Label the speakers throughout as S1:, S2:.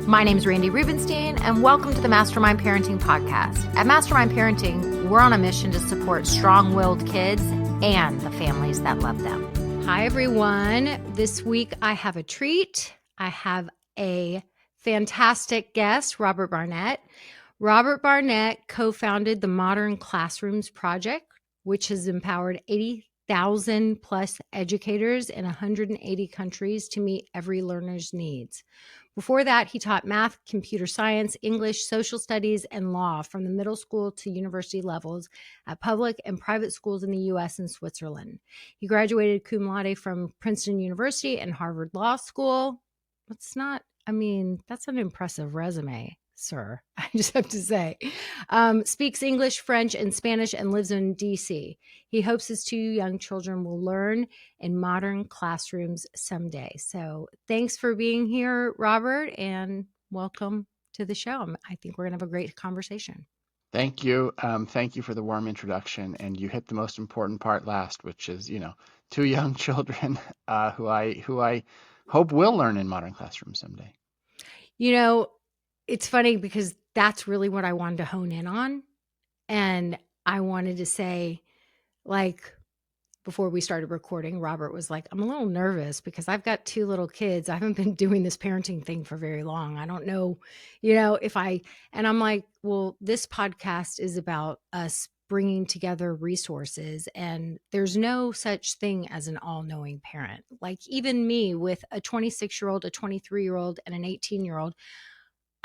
S1: My name is Randy Rubenstein, and welcome to the Mastermind Parenting Podcast. At Mastermind Parenting, we're on a mission to support strong-willed kids and the families that love them. Hi, everyone. This week, I have a treat. I have a fantastic guest, Robert Barnett. Robert Barnett co-founded the Modern Classrooms Project, which has empowered 80,000 plus educators in 180 countries to meet every learner's needs. Before that, he taught math, computer science, English, social studies, and law from the middle school to university levels at public and private schools in the U.S. and Switzerland. He graduated cum laude from Princeton University and Harvard Law School. That's an impressive resume, sir. I just have to say. Speaks English, French, and Spanish and lives in D.C. He hopes his two young children will learn in modern classrooms someday. So thanks for being here, Robert, and welcome to the show. I think we're going to have a great conversation.
S2: Thank you. Thank you for the warm introduction. And you hit the most important part last, which is, two young children who I hope will learn in modern classrooms someday.
S1: It's funny because that's really what I wanted to hone in on. And I wanted to say, before we started recording, Robert was like, I'm a little nervous because I've got two little kids. I haven't been doing this parenting thing for very long. I don't know, and I'm like, well, this podcast is about us bringing together resources, and there's no such thing as an all-knowing parent. Like even me with a 26-year-old, a 23-year-old, and an 18-year-old,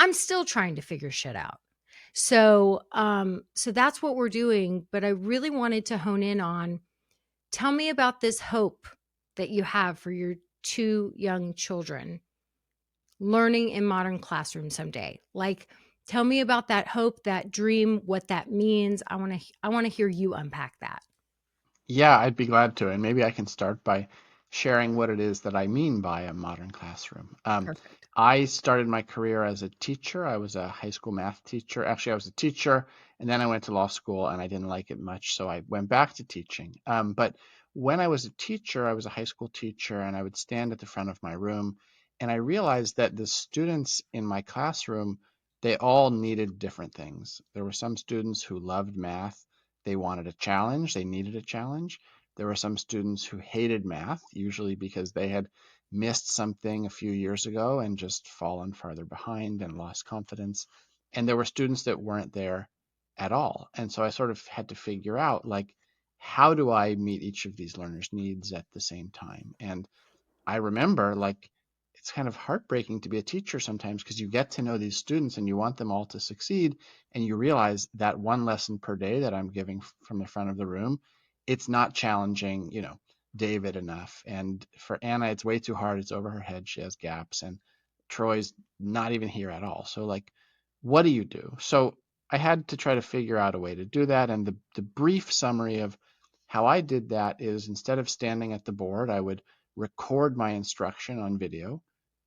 S1: I'm still trying to figure shit out. So that's what we're doing. But I really wanted to hone in on, tell me about this hope that you have for your two young children learning in modern classrooms someday. Tell me about that hope, that dream, what that means. I want to hear you unpack that.
S2: Yeah, I'd be glad to. And maybe I can start by sharing what it is that I mean by a modern classroom.
S1: Perfect.
S2: I started my career as a teacher. I was a high school math teacher. Actually, I was a teacher, and then I went to law school, and I didn't like it much, so I went back to teaching. But when I was a teacher, I was a high school teacher, and I would stand at the front of my room, and I realized that the students in my classroom, they all needed different things. There were some students who loved math. They wanted a challenge. They needed a challenge. There were some students who hated math, usually because they had missed something a few years ago and just fallen farther behind and lost confidence. And there were students that weren't there at all. And so I sort of had to figure out, how do I meet each of these learners' needs at the same time? And I remember, it's kind of heartbreaking to be a teacher sometimes because you get to know these students and you want them all to succeed. And you realize that one lesson per day that I'm giving from the front of the room, it's not challenging, David enough. And for Anna, it's way too hard. It's over her head. She has gaps. And Troy's not even here at all. So, what do you do? So I had to try to figure out a way to do that. And the brief summary of how I did that is, instead of standing at the board, I would record my instruction on video,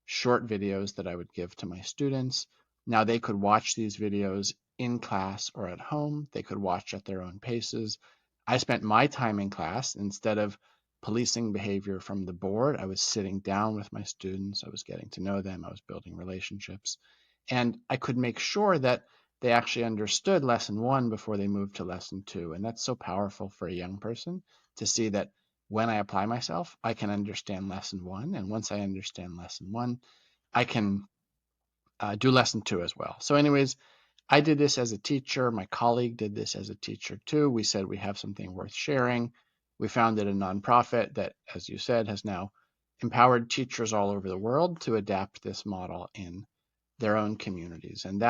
S2: short videos that I would give to my students. Now they could watch these videos in class or at home. They could watch at their own paces. I spent my time in class. Instead of policing behavior from the board, I was sitting down with my students. I was getting to know them. I was building relationships. And I could make sure that they actually understood lesson one before they moved to lesson two. And that's so powerful for a young person to see that when I apply myself, I can understand lesson one. And once I understand lesson one, I can do lesson two as well. So anyways, I did this as a teacher. My colleague did this as a teacher too. We said we have something worth sharing. We founded a nonprofit that, as you said, has now empowered teachers all over the world to adapt this model in their own communities. And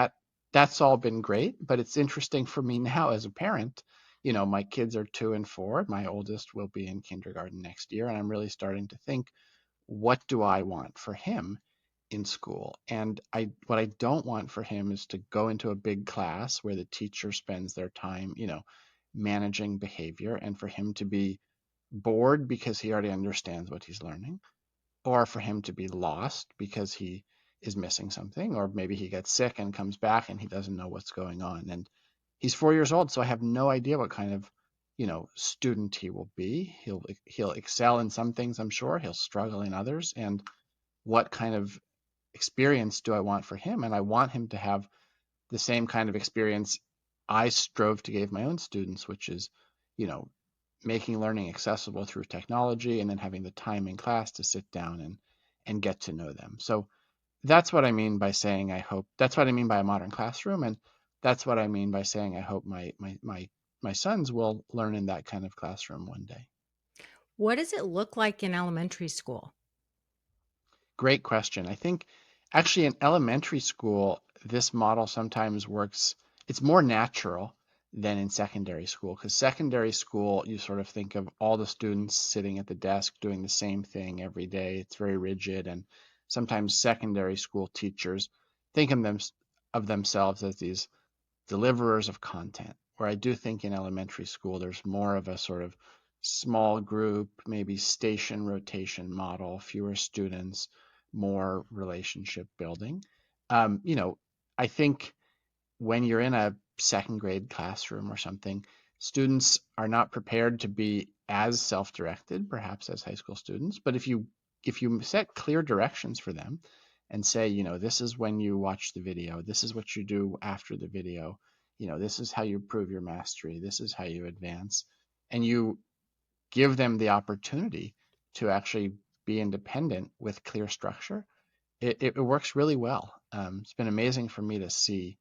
S2: that's all been great, but it's interesting for me now as a parent. My kids are 2 and 4. My oldest will be in kindergarten next year, and I'm really starting to think, what do I want for him in school? And what I don't want for him is to go into a big class where the teacher spends their time, managing behavior, and for him to be bored because he already understands what he's learning, or for him to be lost because he is missing something, or maybe he gets sick and comes back and he doesn't know what's going on. And he's 4 years old, so I have no idea what kind of, student he will be. He'll excel in some things, I'm sure. He'll struggle in others. And what kind of experience do I want for him? And I want him to have the same kind of experience I strove to give my own students, which is, you know, making learning accessible through technology and then having the time in class to sit down and get to know them. So that's what I mean by saying I hope. That's what I mean by a modern classroom, and that's what I mean by saying I hope my sons will learn in that kind of classroom one day.
S1: What does it look like in elementary school?
S2: Great question. I think actually in elementary school, this model sometimes works. It's more natural than in secondary school, because secondary school, you sort of think of all the students sitting at the desk doing the same thing every day. It's very rigid, and sometimes secondary school teachers think of themselves as these deliverers of content, where I do think in elementary school there's more of a sort of small group, maybe station rotation model, fewer students, more relationship building. You know, I think when you're in a second grade classroom or something, students are not prepared to be as self-directed, perhaps as high school students. But if you set clear directions for them and say, you know, this is when you watch the video, this is what you do after the video, you know, this is how you prove your mastery, this is how you advance, and you give them the opportunity to actually be independent with clear structure, it works really well. It's been amazing for me to see,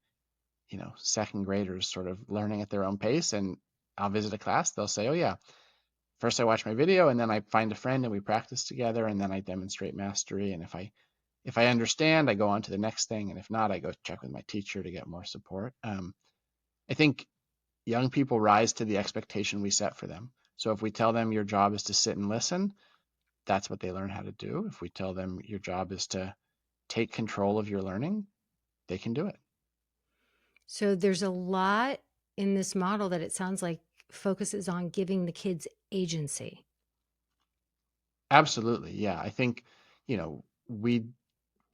S2: you know, second graders sort of learning at their own pace. And I'll visit a class, they'll say, oh yeah, first I watch my video and then I find a friend and we practice together and then I demonstrate mastery. And if I understand, I go on to the next thing. And if not, I go check with my teacher to get more support. I think young people rise to the expectation we set for them. So if we tell them your job is to sit and listen, that's what they learn how to do. If we tell them your job is to take control of your learning, they can do it.
S1: So there's a lot in this model that it sounds like focuses on giving the kids agency.
S2: Absolutely. Yeah. I think, you know, we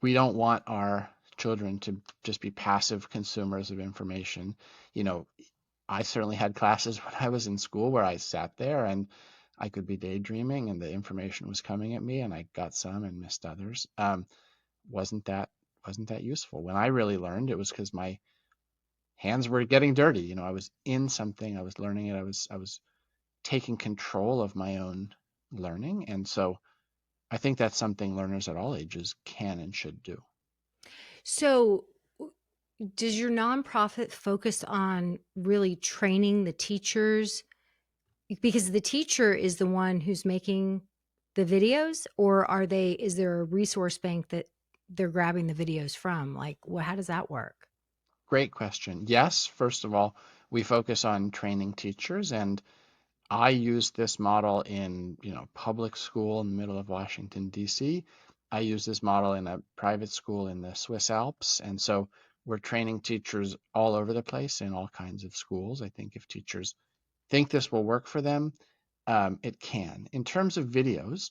S2: don't want our children to just be passive consumers of information. You know, I certainly had classes when I was in school where I sat there and I could be daydreaming and the information was coming at me and I got some and missed others. Wasn't that wasn't that useful? When I really learned, it was because my hands were getting dirty. You know, I was in something, I was learning it, I was taking control of my own learning. And so I think that's something learners at all ages can and should do.
S1: So does your nonprofit focus on really training the teachers? Because the teacher is the one who's making the videos, or is there a resource bank that they're grabbing the videos from? Like, well, how does that work?
S2: Great question. Yes, first of all, we focus on training teachers, and I use this model in, you know, public school in the middle of Washington, D.C. I use this model in a private school in the Swiss Alps, and so we're training teachers all over the place in all kinds of schools. I think if teachers think this will work for them, it can. In terms of videos,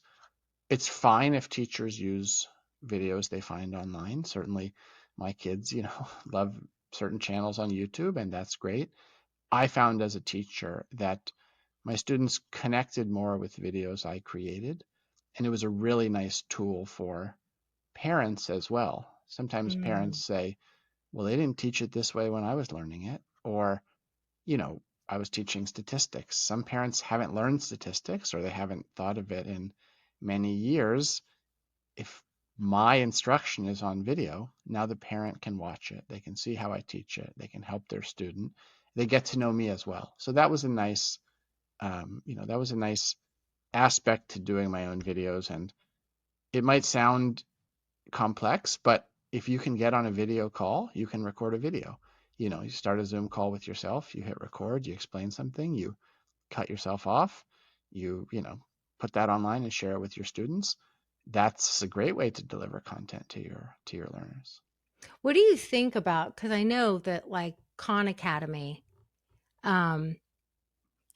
S2: it's fine if teachers use videos they find online. Certainly, my kids, you know, love certain channels on YouTube, and that's great. I found as a teacher that my students connected more with videos I created, and it was a really nice tool for parents as well. Sometimes
S1: Mm.
S2: parents say, well, they didn't teach it this way when I was learning it, or, you know, I was teaching statistics. Some parents haven't learned statistics or they haven't thought of it in many years. If my instruction is on video, now the parent can watch it. They can see how I teach it. They can help their student. They get to know me as well. So that was a nice, that was a nice aspect to doing my own videos. And it might sound complex, but if you can get on a video call, you can record a video. You know, you start a Zoom call with yourself, you hit record, you explain something, you cut yourself off, you put that online and share it with your students. That's a great way to deliver content to your learners.
S1: What do you think about? Because I know that like Khan Academy, um,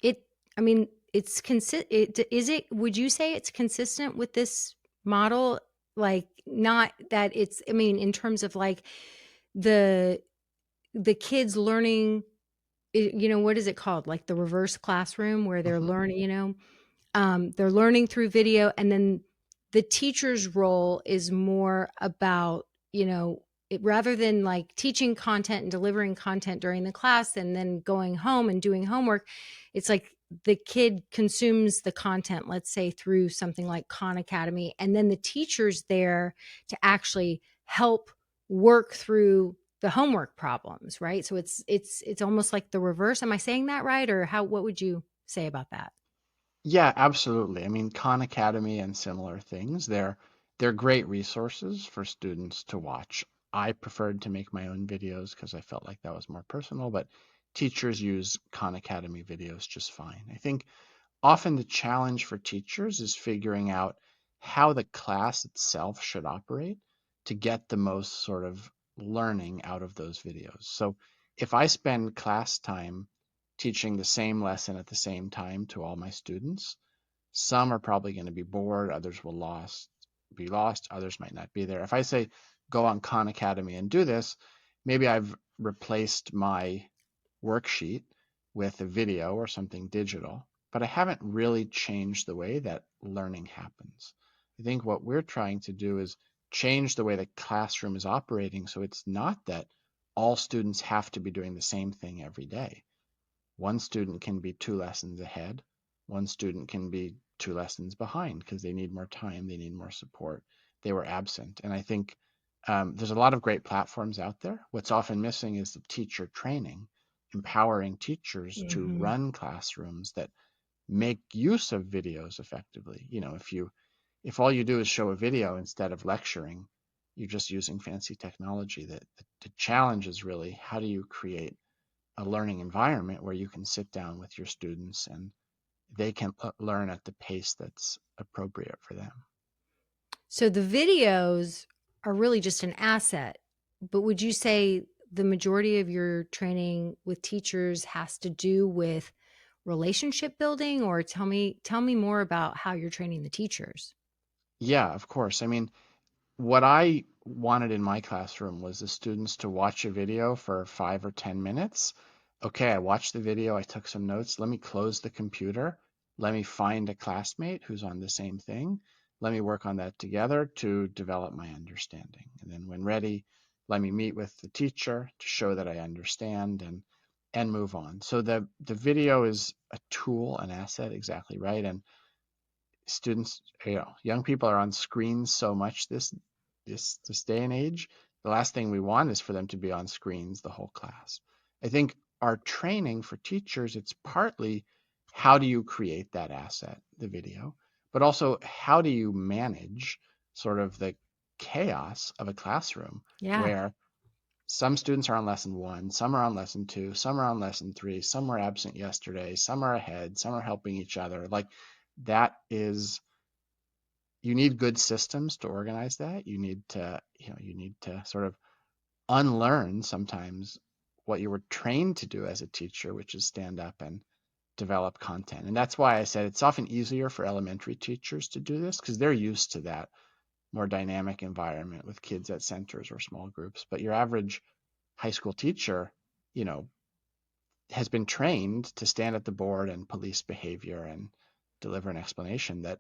S1: it, I mean, it's is it, would you say it's consistent with this model? Like, not that it's, I mean, in terms of like the, the kids learning, what is it called? Like the reverse classroom where they're
S2: Mhm.
S1: learning, they're learning through video. And then the teacher's role is more about you know, rather than like teaching content and delivering content during the class and then going home and doing homework, it's like the kid consumes the content, let's say through something like Khan Academy, and then the teacher's there to actually help work through the homework problems, right? So it's almost like the reverse. Am I saying that right? Or what would you say about that?
S2: Yeah, absolutely. I mean, Khan Academy and similar things, they're great resources for students to watch. I preferred to make my own videos because I felt like that was more personal, but teachers use Khan Academy videos just fine. I think often the challenge for teachers is figuring out how the class itself should operate to get the most sort of learning out of those videos. So if I spend class time teaching the same lesson at the same time to all my students, some are probably going to be bored, others will be lost, others might not be there. If I say go on Khan Academy and do this, maybe I've replaced my worksheet with a video or something digital, but I haven't really changed the way that learning happens. I think what we're trying to do is change the way the classroom is operating so it's not that all students have to be doing the same thing every day. One student can be 2 lessons ahead. One student can be 2 lessons behind because they need more time, they need more support. They were absent. And I think there's a lot of great platforms out there. What's often missing is the teacher training, empowering teachers to
S1: Mm-hmm.
S2: run classrooms that make use of videos effectively. If all you do is show a video instead of lecturing, you're just using fancy technology. The challenge is really how do you create a learning environment where you can sit down with your students and they can learn at the pace that's appropriate for them.
S1: So the videos are really just an asset, but would you say the majority of your training with teachers has to do with relationship building, or tell me more about how you're training the teachers?
S2: Yeah, of course. I mean, what I wanted in my classroom was the students to watch a video for 5 or 10 minutes. Okay, I watched the video, I took some notes. Let me close the computer. Let me find a classmate who's on the same thing. Let me work on that together to develop my understanding. And then when ready, let me meet with the teacher to show that I understand and move on. So the video is a tool, an asset, exactly right. And students, young people are on screens so much this day and age. The last thing we want is for them to be on screens the whole class. I think our training for teachers, it's partly how do you create that asset, the video, but also how do you manage sort of the chaos of a classroom
S1: Yeah.
S2: where some students are on lesson one, some are on lesson two, some are on lesson three, some were absent yesterday, some are ahead, some are helping each other. Like that is you need good systems to organize that. You need to sort of unlearn sometimes what you were trained to do as a teacher, which is stand up and develop content. And that's why I said it's often easier for elementary teachers to do this because they're used to that more dynamic environment with kids at centers or small groups. But your average high school teacher, you know, has been trained to stand at the board and police behavior and deliver an explanation that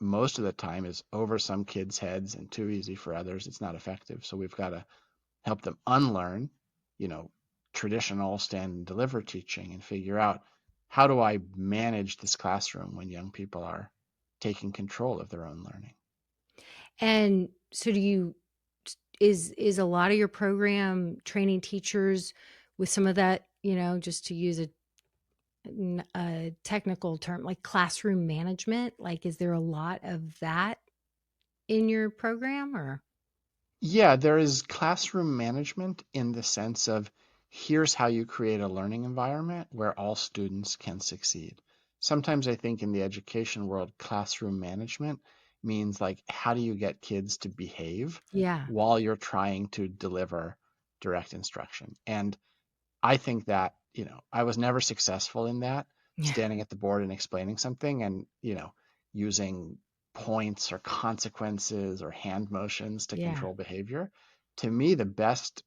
S2: most of the time is over some kids' heads and too easy for others. It's not effective. So we've got to help them unlearn, you know, traditional stand and deliver teaching and figure out how do I manage this classroom when young people are taking control of their own learning.
S1: And so do you is a lot of your program training teachers with some of that, just to use a technical term like classroom management? Like, is there a lot of that in your program or?
S2: Yeah, there is classroom management in the sense of here's how you create a learning environment where all students can succeed. Sometimes I think in the education world, classroom management means like how do you get kids to behave
S1: Yeah.
S2: while you're trying to deliver direct instruction. And I think that, I was never successful in that,
S1: Yeah.
S2: standing at the board and explaining something and, using points or consequences or hand motions to
S1: Yeah.
S2: control behavior. To me, the best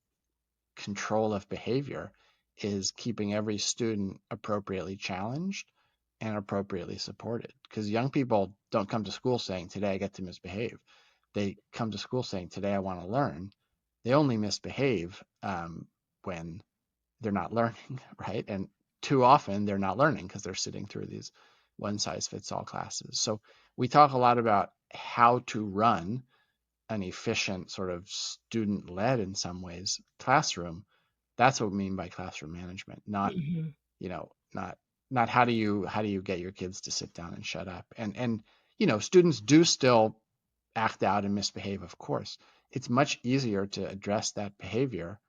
S2: control of behavior is keeping every student appropriately challenged and appropriately supported. Because young people don't come to school saying, today I get to misbehave. They come to school saying, today I want to learn. They only misbehave when they're not learning, right? And too often they're not learning because they're sitting through these one size fits all classes. So we talk a lot about how to run an efficient sort of student led in some ways classroom. That's what we mean by classroom management, not,
S1: Mhm.
S2: you know, not how do you get your kids to sit down and shut up. And students do still act out and misbehave, of course. It's much easier to address that behavior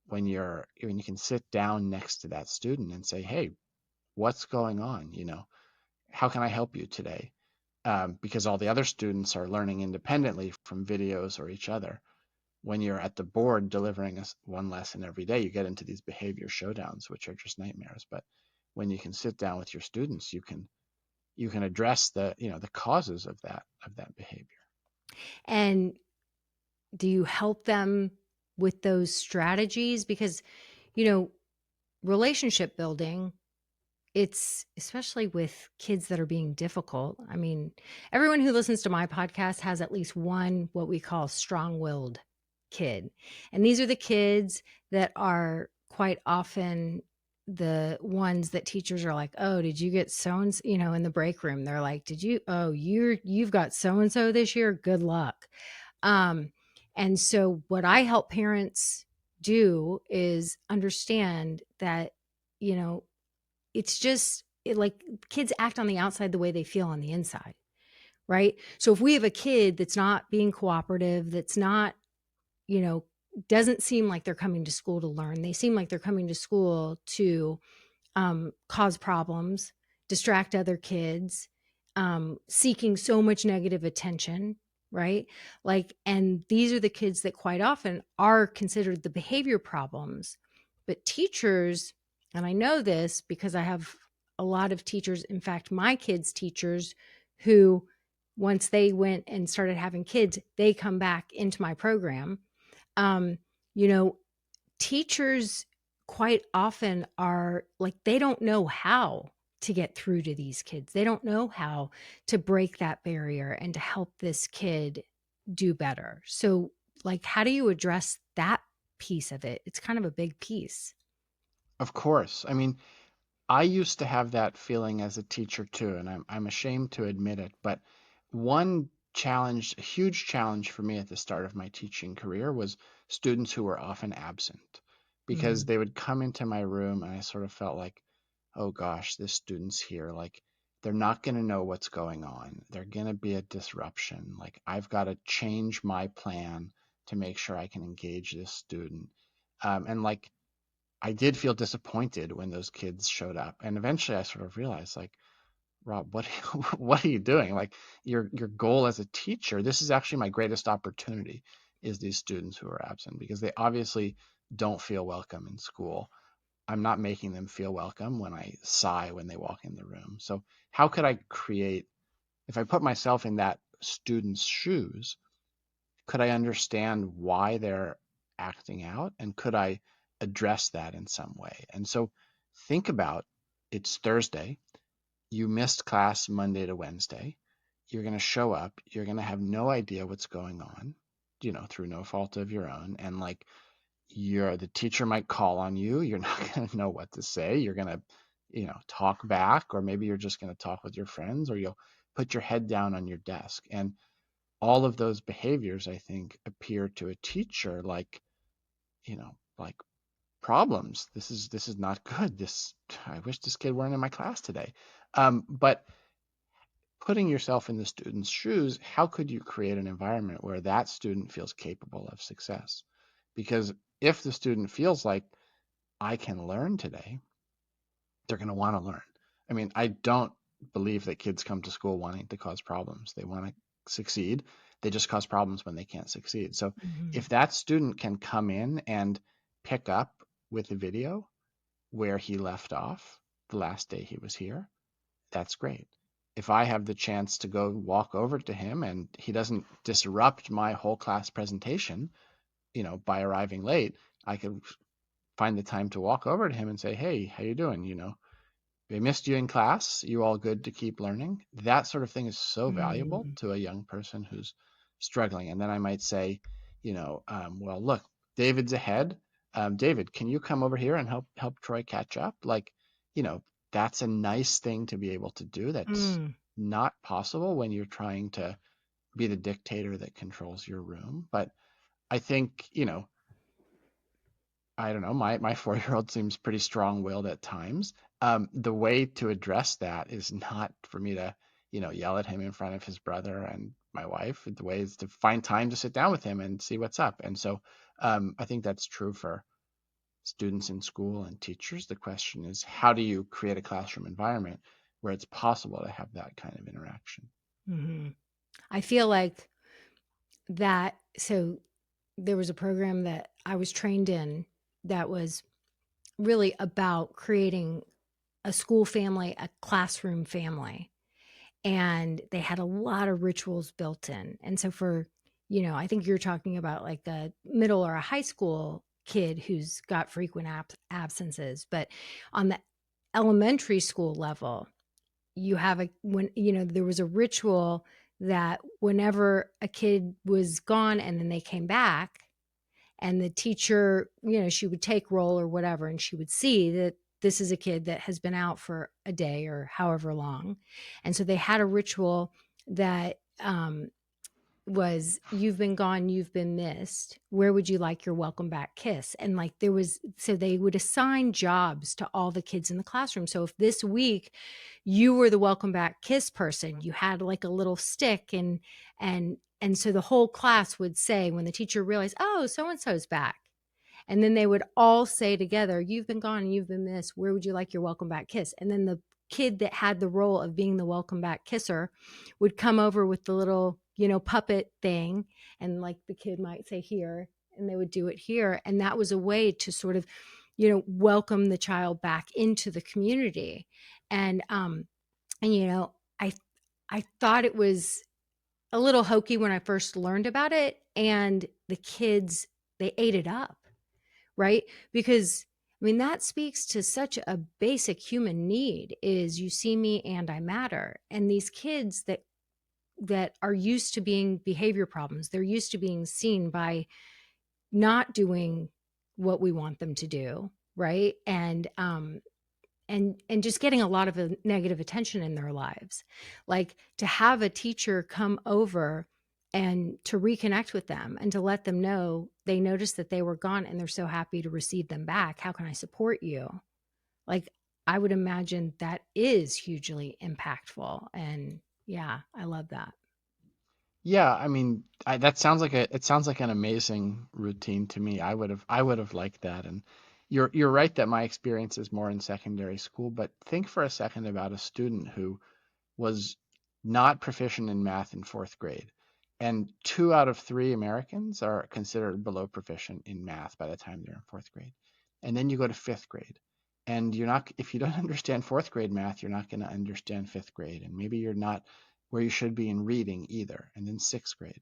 S2: when you can sit down next to that student and say, hey, what's going on? How can I help you today? Because all the other students are learning independently from videos or each other. When you're at the board delivering us one lesson every day, you get into these behavior showdowns, which are just nightmares. But when you can sit down with your students, you can address the causes of that behavior.
S1: And do you help them with those strategies? Because, you know, relationship building, it's especially with kids that are being difficult. I mean, everyone who listens to my podcast has at least one what we call strong-willed kid. And these are the kids that are quite often the ones that teachers are like, "Oh, did you get so and in the break room?" They're like, "Did you oh, you've got so and so this year? Good luck." Um and so what I help parents do is understand that, you know, like kids act on the outside the way they feel on the inside, right? So if we have a kid that's not being cooperative, that's not, you know, doesn't seem like they're coming to school to learn, they seem like they're coming to school to cause problems, distract other kids, seeking so much negative attention, right? Like, and these are the kids that quite often are considered the behavior problems. But teachers, and I know this because I have a lot of teachers, in fact, my kids' teachers, who once they went and started having kids, they come back into my program. Um, you know, teachers quite often are like they don't know how to get through to these kids. They don't know how to break that barrier and to help this kid do better. So, like, how do you address that piece of it? It's kind of a big piece.
S2: Of course. I mean, I used to have that feeling as a teacher too, and I'm ashamed to admit it. But one challenge, a huge challenge for me at the start of my teaching career was students who were often absent because
S1: Mhm.
S2: they would come into my room and I sort of felt like, oh gosh, this student's here. Like they're not going to know what's going on. They're going to be a disruption. Like I've got to change my plan to make sure I can engage this student. And like I did feel disappointed when those kids showed up. And eventually I sort of realized like, Rob, what are you doing? Like your goal as a teacher, this is actually my greatest opportunity is these students who are absent because they obviously don't feel welcome in school. I'm not making them feel welcome when I sigh when they walk in the room. So how could I create, if I put myself in that student's shoes, could I understand why they're acting out and could I address that in some way? And so think about it's Thursday, you missed class Monday to Wednesday. You're going to show up, you're going to have no idea what's going on, through no fault of your own. And like the teacher might call on you, you're not going to know what to say. You're going to, talk back, or maybe you're just going to talk with your friends, or you'll put your head down on your desk. And all of those behaviors, I think, appear to a teacher like problems. This is not good. I wish this kid weren't in my class today. But putting yourself in the student's shoes, how could you create an environment where that student feels capable of success? Because if the student feels like I can learn today, they're going to want to learn. I mean, I don't believe that kids come to school wanting to cause problems. They want to succeed. They just cause problems when they can't succeed. So
S1: Mhm.
S2: if that student can come in and pick up with a video where he left off the last day he was here, that's great. If I have the chance to go walk over to him and he doesn't disrupt my whole class presentation, by arriving late, I could find the time to walk over to him and say, "Hey, how you doing? They missed you in class. You all good to keep learning?" That sort of thing is so valuable
S1: Mm.
S2: to a young person who's struggling. And then I might say, well, look, David's ahead. David, can you come over here and help Troy catch up? Like, you know, that's a nice thing to be able to do. That's
S1: Mm,
S2: not possible when you're trying to be the dictator that controls your room. But I think, I don't know, my 4-year-old seems pretty strong-willed at times. The way to address that is not for me to, yell at him in front of his brother and my wife. The way is to find time to sit down with him and see what's up. And so I think that's true for students in school and teachers. The question is, how do you create a classroom environment where it's possible to have that kind of interaction?
S1: hmm I feel like that. So there was a program that I was trained in that was really about creating a school family, a classroom family. And they had a lot of rituals built in. And so I think you're talking about like a middle or a high school kid who's got frequent absences, but on the elementary school level, you have there was a ritual that whenever a kid was gone and then they came back, and the teacher, she would take roll or whatever, and she would see that this is a kid that has been out for a day or however long. And so they had a ritual that was, you've been gone, you've been missed, where would you like your welcome back kiss? And like so they would assign jobs to all the kids in the classroom. So if this week you were the welcome back kiss person, you had like a little stick, and so the whole class would say, when the teacher realized, oh, so and so's back, and then they would all say together, you've been gone and you've been missed, where would you like your welcome back kiss? And then the kid that had the role of being the welcome back kisser would come over with the little, puppet thing, and like the kid might say here, and they would do it here. And that was a way to sort of, welcome the child back into the community. And I thought it was a little hokey when I first learned about it, and the kids, they ate it up, right? Because I mean, that speaks to such a basic human need, is you see me and I matter. And these kids that are used to being behavior problems, they're used to being seen by not doing what we want them to do, right? And just getting a lot of negative attention in their lives. Like, to have a teacher come over and to reconnect with them and to let them know they noticed that they were gone and they're so happy to receive them back. How can I support you? Like, I would imagine that is hugely impactful. And yeah, I love that.
S2: Yeah, I mean, that sounds like it sounds like an amazing routine to me. I would have liked that. And you're right that my experience is more in secondary school, but think for a second about a student who was not proficient in math in fourth grade. And 2 out of 3 Americans are considered below proficient in math by the time they're in fourth grade. And then you go to fifth grade. And if you don't understand fourth grade math, you're not going to understand fifth grade. And maybe you're not where you should be in reading either. And then sixth grade,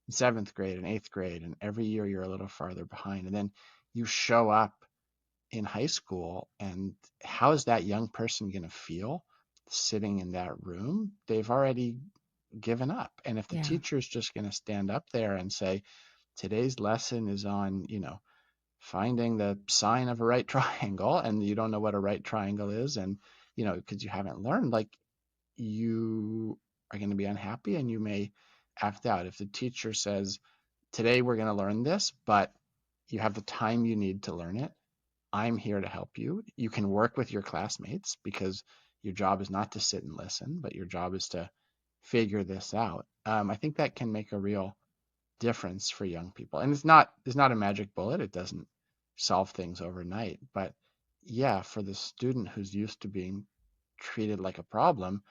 S2: and seventh grade, and eighth grade. And every year you're a little farther behind. And then you show up in high school, and how is that young person going to feel sitting in that room? They've already given up. And if the
S1: Yeah.
S2: teacher is just going to stand up there and say, today's lesson is on, finding the sine of a right triangle, and you don't know what a right triangle is, and, because you haven't learned, like, you are going to be unhappy and you may act out. If the teacher says, today we're going to learn this, but you have the time you need to learn it, I'm here to help you. You can work with your classmates because your job is not to sit and listen, but your job is to figure this out. I think that can make a real difference for young people. And it's not a magic bullet. It doesn't solve things overnight. But yeah, for the student who's used to being treated like a problem,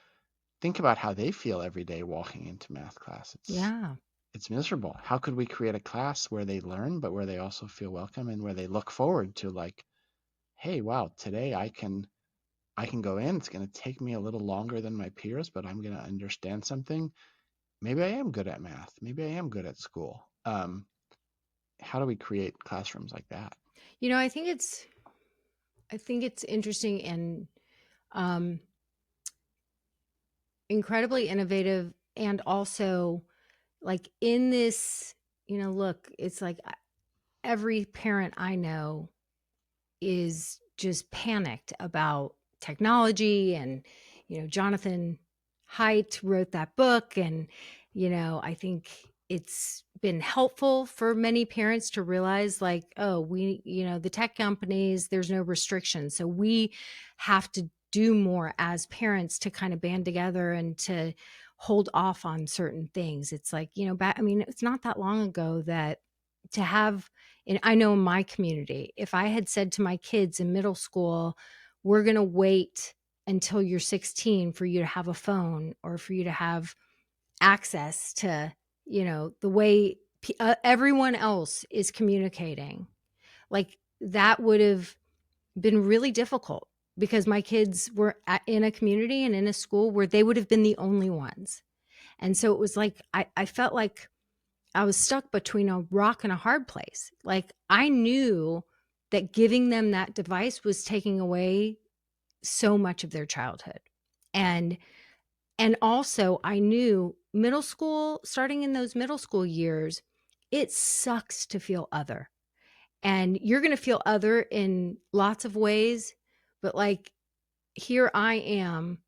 S2: think about how they feel every day walking into math class.
S1: Yeah.
S2: It's miserable. How could we create a class where they learn, but where they also feel welcome and where they look forward to, like, hey, wow, today I can go in. It's going to take me a little longer than my peers, but I'm going to understand something. Maybe I am good at math. Maybe I am good at school. How do we create classrooms like that?
S1: You know, I think it's interesting and um incredibly innovative, and also like in this, look, it's like every parent I know is just panicked about technology. And Jonathan Haidt wrote that book, and I think it's been helpful for many parents to realize, like, oh, we the tech companies, there's no restrictions, so we have to do more as parents to kind of band together and to hold off on certain things. It's like, back, I mean, it's not that long ago that to have, and I know in my community, if I had said to my kids in middle school, we're going to wait until you're 16 for you to have a phone or for you to have access to, the way everyone else is communicating, like that would have been really difficult, because my kids were in a community and in a school where they would have been the only ones. And so it was like, I felt like I was stuck between a rock and a hard place. Like I knew that giving them that device was taking away so much of their childhood. And also I knew middle school, starting in those middle school years, it sucks to feel other. And you're going to feel other in lots of ways, but like here I am,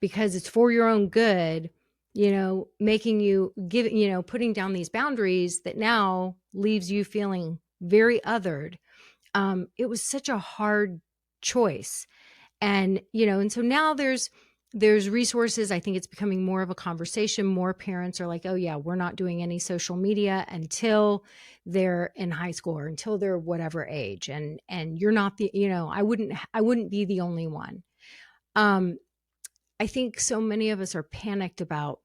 S1: because it's for your own good, making you give, putting down these boundaries that now leaves you feeling very othered. It was such a hard choice. And, and so now there's resources. I think it's becoming more of a conversation. More parents are like, oh yeah, we're not doing any social media until they're in high school or until they're whatever age. And you're not the, I wouldn't be the only one. um, I think so many of us are panicked about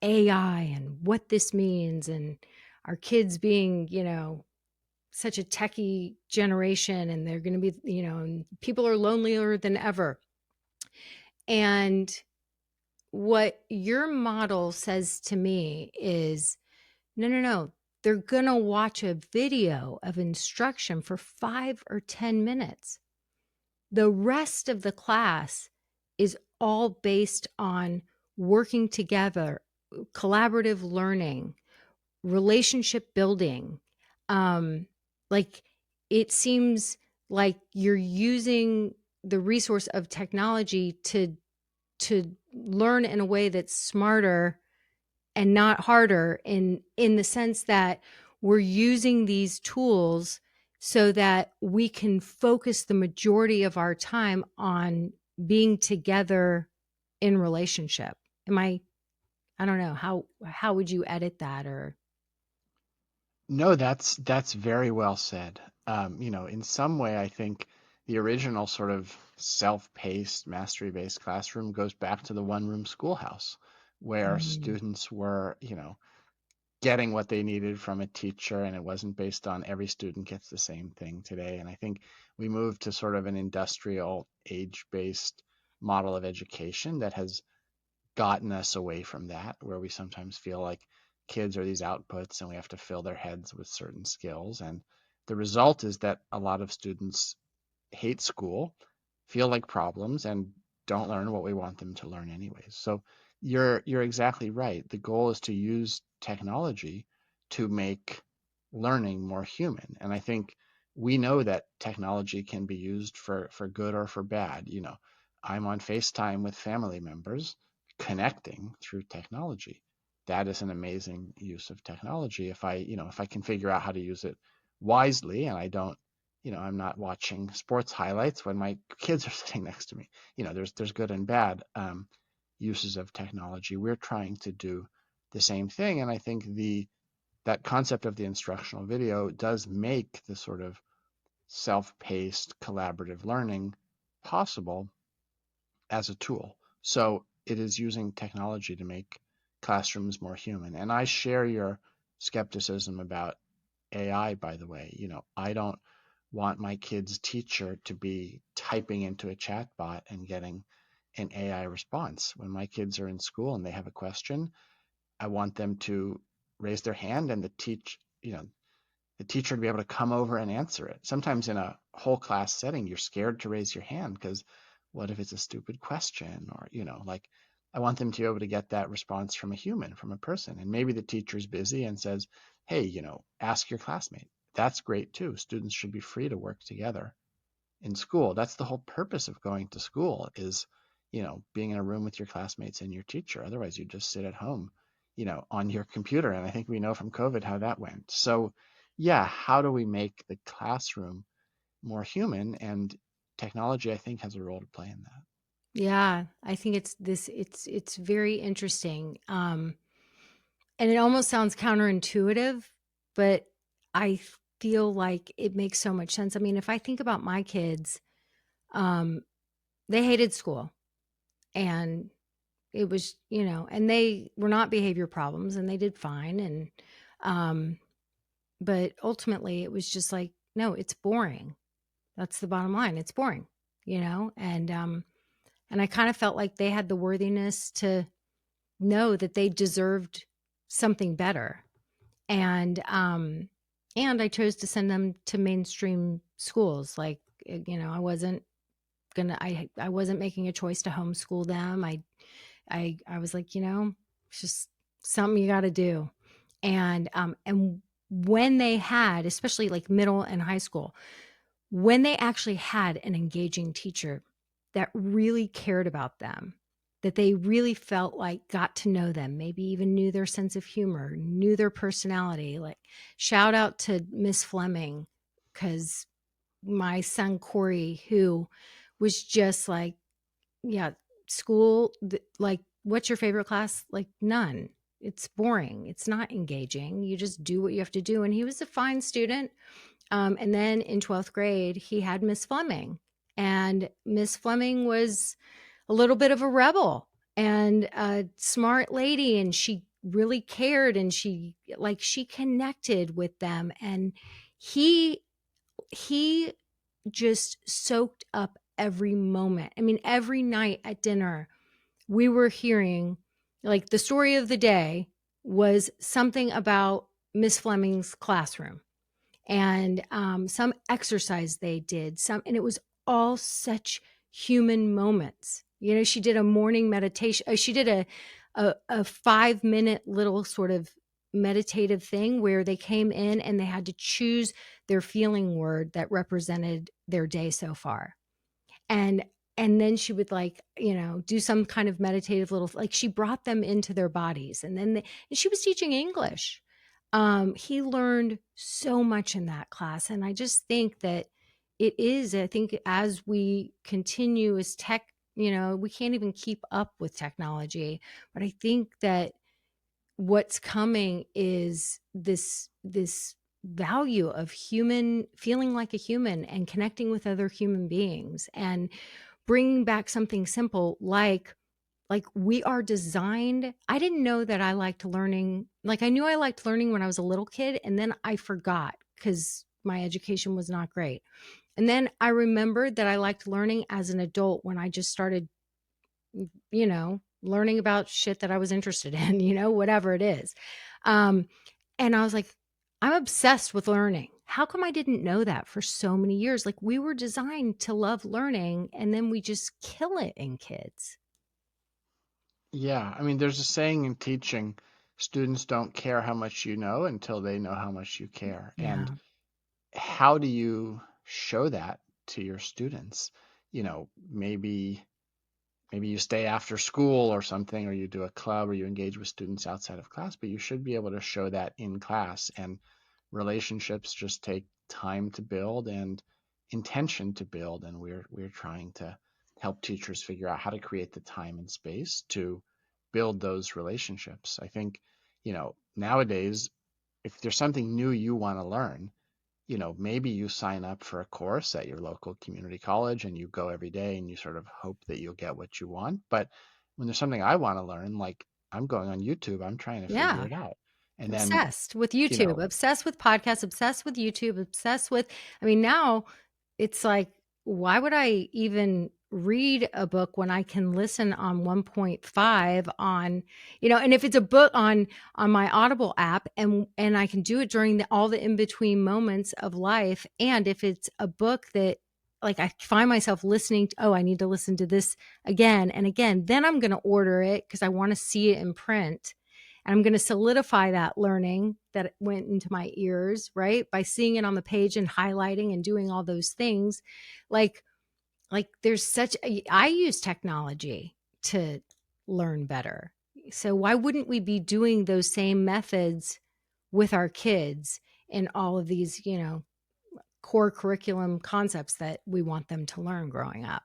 S1: AI and what this means, and our kids being, such a techie generation, and they're going to be, and people are lonelier than ever. And what your model says to me is, no, no, no. They're going to watch a video of instruction for 5 or 10 minutes. The rest of the class is all based on working together, collaborative learning, relationship building. Um, like it seems like you're using the resource of technology to learn in a way that's smarter and not harder, in the sense that we're using these tools so that we can focus the majority of our time on being together in relationship. Am I don't know, how would you edit that? Or
S2: No, that's very well said. In some way, I think the original sort of self-paced, mastery-based classroom goes back to the one-room schoolhouse, where
S1: mm,
S2: students were, getting what they needed from a teacher, and it wasn't based on every student gets the same thing today. And I think we moved to sort of an industrial, age-based model of education that has gotten us away from that, where we sometimes feel like kids are these outputs and we have to fill their heads with certain skills. And the result is that a lot of students hate school, feel like problems, and don't learn what we want them to learn anyways. So you're exactly right. The goal is to use technology to make learning more human. And I think we know that technology can be used for good or for bad. I'm on FaceTime with family members connecting through technology. That is an amazing use of technology if I can figure out how to use it wisely, and I don't I'm not watching sports highlights when my kids are sitting next to me. There's good and bad uses of technology. We're trying to do the same thing, and I think the that concept of the instructional video does make the sort of self-paced collaborative learning possible as a tool. So it is using technology to make classrooms more human. And I share your skepticism about AI, by the way. I don't want my kid's teacher to be typing into a chat bot and getting an AI response. When my kids are in school and they have a question, I want them to raise their hand, and the teacher to be able to come over and answer it. Sometimes in a whole class setting, you're scared to raise your hand because what if it's a stupid question? Or, like I want them to be able to get that response from a human, from a person. And maybe the teacher's busy and says, hey, ask your classmate. that's great too. Students should be free to work together in school. That's the whole purpose of going to school is, being in a room with your classmates and your teacher. Otherwise, you just sit at home, on your computer. And I think we know from COVID how that went. So, yeah, how do we make the classroom more human? And technology, I think, has a role to play in that.
S1: Yeah, I think it's very interesting. And it almost sounds counterintuitive, but I feel like it makes so much sense. I mean, if I think about my kids, um, they hated school, and it was, and they were not behavior problems, and they did fine. And, um, but ultimately it was just like, no, it's boring. That's the bottom line. It's boring, and I kind of felt like they had the worthiness to know that they deserved something better. And I chose to send them to mainstream schools. Like, I wasn't I wasn't making a choice to homeschool them. I was like, it's just something you got to do. And when they had, especially like middle and high school, when they actually had an engaging teacher that really cared about them, that they really felt like got to know them, maybe even knew their sense of humor, knew their personality. Like, shout out to Miss Fleming, because my son Corey, who was just like, yeah, school, like, what's your favorite class? Like, none. It's boring. It's not engaging. You just do what you have to do. And he was a fine student. And then in 12th grade, he had Miss Fleming. And Miss Fleming was a little bit of a rebel and a smart lady. And she really cared, and she connected with them. And he, he just soaked up every moment. I mean, every night at dinner, we were hearing, like, the story of the day was something about Miss Fleming's classroom, and some exercise they did, and it was all such human moments. She did a morning meditation. She did a 5-minute little sort of meditative thing where they came in and they had to choose their feeling word that represented their day so far. And then she would, like, do some kind of meditative little, like, she brought them into their bodies. And then and she was teaching English. He learned so much in that class. And I just think that I think as we continue as tech, we can't even keep up with technology. But I think that what's coming is this value of human, feeling like a human and connecting with other human beings, and bringing back something simple like we are designed. I didn't know that I liked learning. Like, I knew I liked learning when I was a little kid, and then I forgot because my education was not great. And then I remembered that I liked learning as an adult when I just started, learning about shit that I was interested in, whatever it is. Um, and I was like, I'm obsessed with learning. How come I didn't know that for so many years? Like, we were designed to love learning, and then we just kill it in kids.
S2: Yeah, I mean, there's a saying in teaching, students don't care how much you know until they know how much you care. And
S1: Yeah.
S2: how do you show that to your students? Maybe you stay after school or something, or you do a club, or you engage with students outside of class, but you should be able to show that in class. And relationships just take time to build and intention to build. And we're trying to help teachers figure out how to create the time and space to build those relationships. I think, nowadays, if there's something new you want to learn, maybe you sign up for a course at your local community college and you go every day and you sort of hope that you'll get what you want. But when there's something I want to learn, like, I'm going on YouTube, I'm trying to figure
S1: Yeah.
S2: it out. And then,
S1: Obsessed with
S2: you
S1: YouTube,
S2: know,
S1: obsessed with podcasts, obsessed with YouTube, obsessed with, I mean, now it's like, why would I even read a book when I can listen on 1.5 on, and if it's a book on my Audible app, and I can do it during all the in-between moments of life. And if it's a book that, like, I find myself listening to, oh, I need to listen to this again and again, then I'm going to order it because I want to see it in print. And I'm going to solidify that learning that went into my ears, right? By seeing it on the page and highlighting and doing all those things. Like, there's I use technology to learn better. So why wouldn't we be doing those same methods with our kids in all of these, core curriculum concepts that we want them to learn growing up?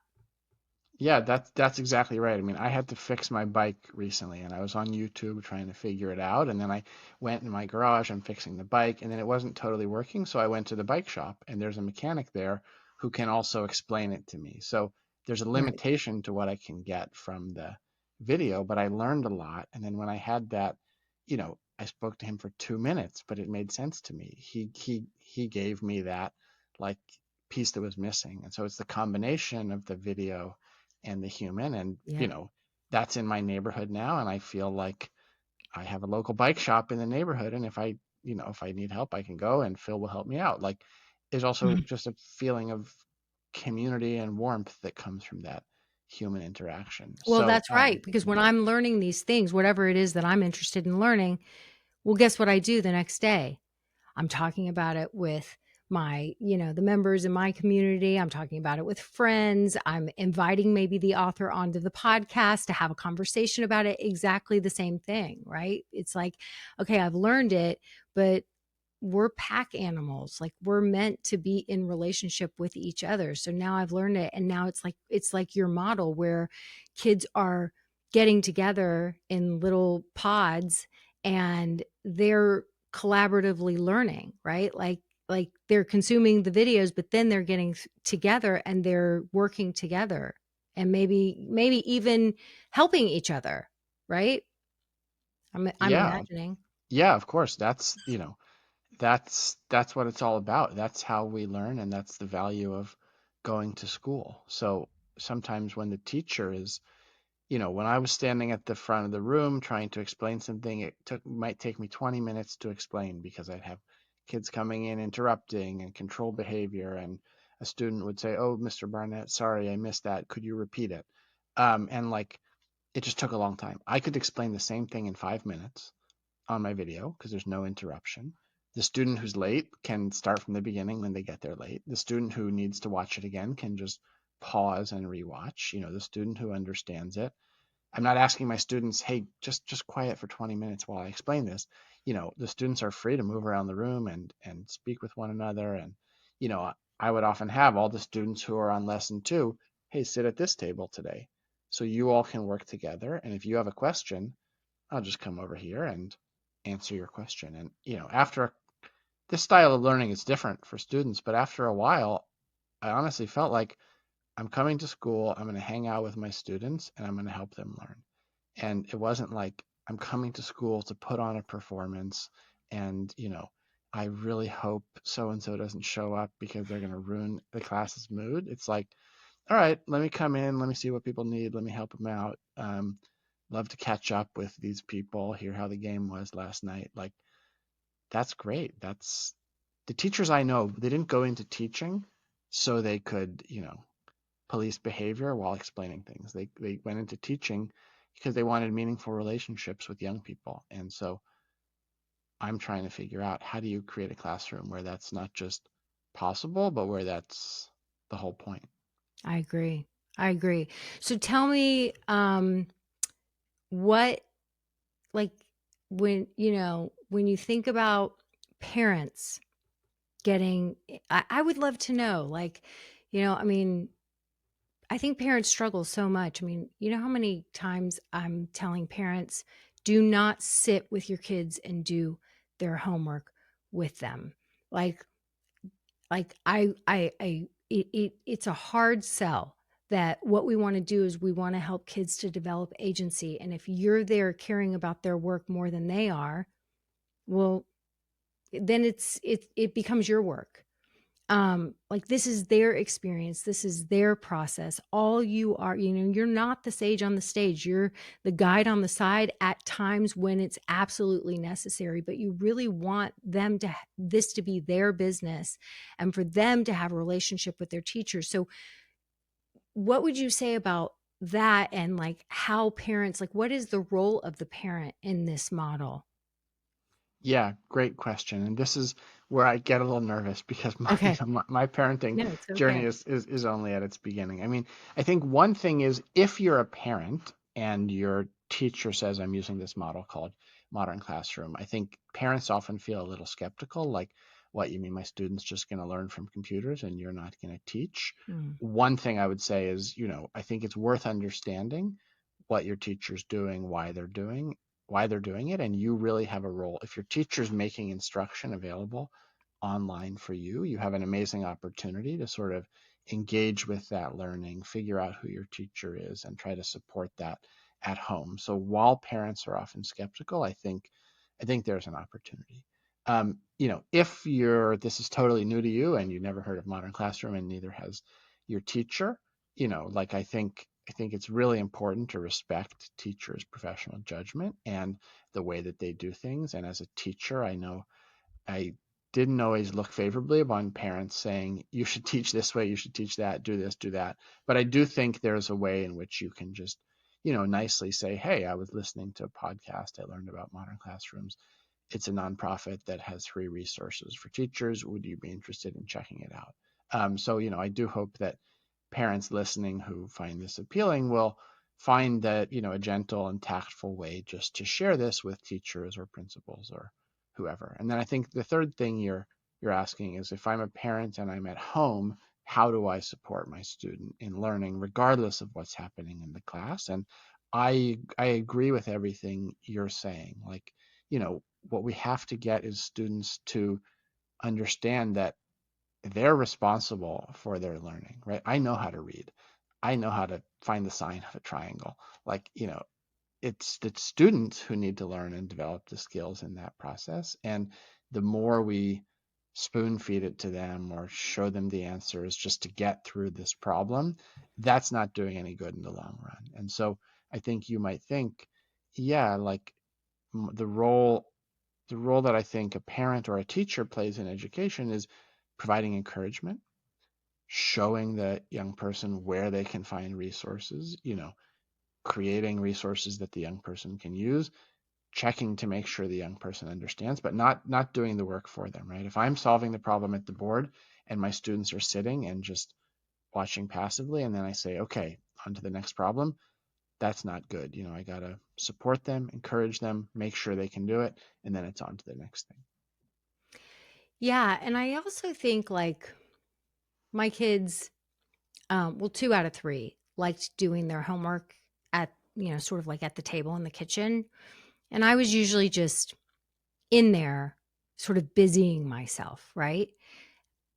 S2: Yeah, that's exactly right. I mean, I had to fix my bike recently, and I was on YouTube trying to figure it out, and then I went in my garage and fixing the bike, and then it wasn't totally working, so I went to the bike shop, and there's a mechanic there who can also explain it to me. So there's a
S1: Right.
S2: limitation to what I can get from the video, but I learned a lot, and then when I had that, I spoke to him for 2 minutes, but it made sense to me. He gave me that like piece that was missing, and so it's the combination of the video and the human. And,
S1: Yep.
S2: that's in my neighborhood now. And I feel like I have a local bike shop in the neighborhood. And if I need help, I can go and Phil will help me out. Like, there's also just a feeling of community and warmth that comes from that human interaction.
S1: Well,
S2: So,
S1: that's right. Because when I'm learning these things, whatever it is that I'm interested in learning, well, guess what I do the next day? I'm talking about it with the members in my community. I'm talking about it with friends. I'm inviting maybe the author onto the podcast to have a conversation about it. Exactly the same thing, right? It's like, okay, I've learned it, but we're pack animals. Like, we're meant to be in relationship with each other. So now I've learned it, and now it's like your model where kids are getting together in little pods and they're collaboratively learning, right? Like they're consuming the videos, but then they're getting together and they're working together and maybe even helping each other, right? I'm
S2: yeah,
S1: imagining.
S2: yeah, of course. That's what it's all about. That's how we learn, and that's the value of going to school. So sometimes when the teacher is, when I was standing at the front of the room trying to explain something, might take me 20 minutes to explain because I'd have kids coming in interrupting and control behavior, and a student would say, "Oh, Mr. Barnett, sorry, I missed that. Could you repeat it?" And like it just took a long time. I could explain the same thing in 5 minutes on my video because there's no interruption. The student who's late can start from the beginning when they get there late. The student who needs to watch it again can just pause and rewatch. The student who understands it. I'm not asking my students, hey, just quiet for 20 minutes while I explain this. The students are free to move around the room and speak with one another. And, I would often have all the students who are on lesson 2, hey, sit at this table today. So you all can work together. And if you have a question, I'll just come over here and answer your question. And, after this style of learning is different for students, but after a while, I honestly felt like I'm coming to school, I'm going to hang out with my students, and I'm going to help them learn. And it wasn't like I'm coming to school to put on a performance and, I really hope so and so doesn't show up because they're going to ruin the class's mood. It's like, all right, let me come in, let me see what people need, let me help them out. Love to catch up with these people, hear how the game was last night. Like, that's great. That's the teachers I know, they didn't go into teaching so they could, police behavior while explaining things. They went into teaching because they wanted meaningful relationships with young people. And so I'm trying to figure out, how do you create a classroom where that's not just possible, but where that's the whole point.
S1: I agree. I agree. So tell me, what, like, when you think about parents getting, I would love to know, like, I mean, I think parents struggle so much. I mean, you know how many times I'm telling parents, do not sit with your kids and do their homework with them. Like, it's a hard sell that what we want to do is we want to help kids to develop agency. And if you're there caring about their work more than they are, well, then it becomes your work. Like, this is their experience, this is their process. All you are, you're not the sage on the stage, you're the guide on the side at times when it's absolutely necessary, but you really want them to this to be their business and for them to have a relationship with their teachers. So what would you say about that and like how parents, like what is the role of the parent in this model?
S2: Yeah, great question. And this is where I get a little nervous because my
S1: Okay.
S2: my parenting
S1: No, it's
S2: journey
S1: okay.
S2: is only at its beginning. I mean, I think one thing is if you're a parent and your teacher says I'm using this model called modern classroom, I think parents often feel a little skeptical, like, what, you mean my student's just going to learn from computers and you're not going to teach?
S1: Mm.
S2: One thing I would say is, I think it's worth understanding what your teacher's doing, why they're doing it, and you really have a role. If your teacher's making instruction available online for you, you have an amazing opportunity to sort of engage with that learning, figure out who your teacher is, and try to support that at home. So while parents are often skeptical, I think there's an opportunity. If this is totally new to you and you never heard of Modern Classroom and neither has your teacher, like I think it's really important to respect teachers' professional judgment and the way that they do things. And as a teacher, I know I didn't always look favorably upon parents saying, you should teach this way, you should teach that, do this, do that. But I do think there's a way in which you can just, nicely say, hey, I was listening to a podcast. I learned about modern classrooms. It's a nonprofit that has free resources for teachers. Would you be interested in checking it out? So, I do hope that parents listening who find this appealing will find that, a gentle and tactful way just to share this with teachers or principals or whoever. And then I think the third thing you're asking is, if I'm a parent and I'm at home, how do I support my student in learning regardless of what's happening in the class? And I agree with everything you're saying. Like, what we have to get is students to understand that they're responsible for their learning, right? I know how to read. I know how to find the sign of a triangle. Like, it's the students who need to learn and develop the skills in that process. And the more we spoon feed it to them or show them the answers just to get through this problem, that's not doing any good in the long run. And so I think you might think, yeah, like the role that I think a parent or a teacher plays in education is providing encouragement, showing the young person where they can find resources, creating resources that the young person can use, checking to make sure the young person understands, but not doing the work for them, right? If I'm solving the problem at the board and my students are sitting and just watching passively, and then I say, okay, on to the next problem, that's not good. I got to support them, encourage them, make sure they can do it, and then it's on to the next thing.
S1: Yeah. And I also think like my kids, well, 2 out of 3 liked doing their homework at, sort of like at the table in the kitchen. And I was usually just in there sort of busying myself, right?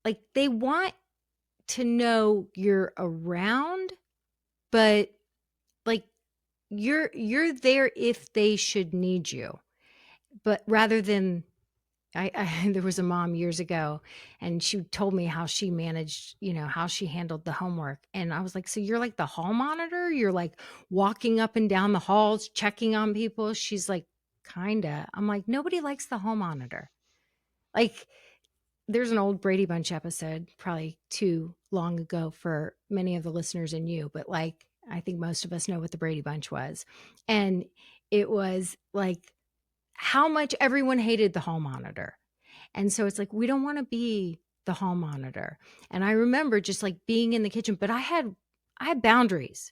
S1: Like they want to know you're around, but like you're there if they should need you. But rather than there was a mom years ago and she told me how she managed, how she handled the homework. And I was like, so you're like the hall monitor? You're like walking up and down the halls, checking on people? She's like, kinda. I'm like, nobody likes the hall monitor. Like, there's an old Brady Bunch episode, probably too long ago for many of the listeners and you, but like, I think most of us know what the Brady Bunch was. And it was like how much everyone hated the hall monitor. And so it's like, we don't want to be the hall monitor. And I remember just like being in the kitchen, but I had boundaries.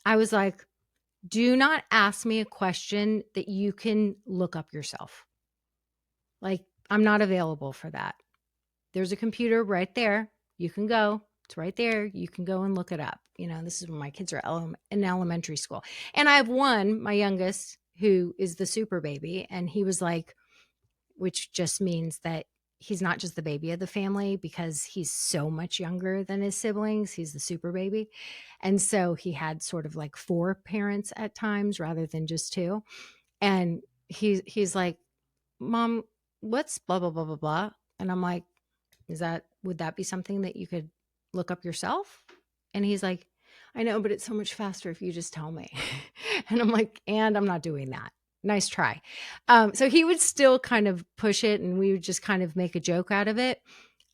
S1: I was like, do not ask me a question that you can look up yourself. Like, I'm not available for that. There's a computer right there. You can go. It's right there. You can go and look it up. This is when my kids are in elementary school. And I have one, my youngest, who is the super baby. And he was like, which just means that he's not just the baby of the family because he's so much younger than his siblings. He's the super baby. And so he had sort of like 4 parents at times rather than just 2. And he's like, "Mom, what's blah blah blah blah blah?" And I'm like, would that be something that you could look up yourself? And he's like, I know, but it's so much faster if you just tell me. And I'm like, and I'm not doing that. Nice try. So he would still kind of push it and we would just kind of make a joke out of it.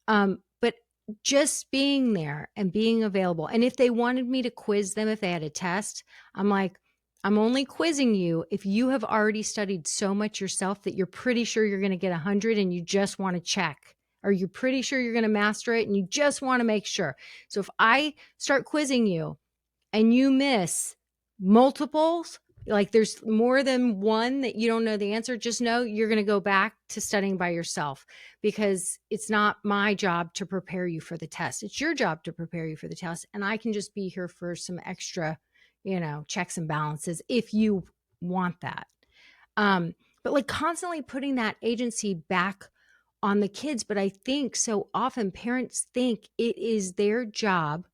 S1: But just being there and being available. And if they wanted me to quiz them, if they had a test, I'm like, I'm only quizzing you if you have already studied so much yourself that you're pretty sure you're going to get 100 and you just want to check, or you're pretty sure you're going to master it and you just want to make sure. So if I start quizzing you and you miss multiples, like there's more than one that you don't know the answer, just know you're going to go back to studying by yourself, because it's not my job to prepare you for the test. It's your job to prepare you for the test. And I can just be here for some extra, checks and balances if you want that. Um, but like constantly putting that agency back on the kids. But I think so often parents think it is their job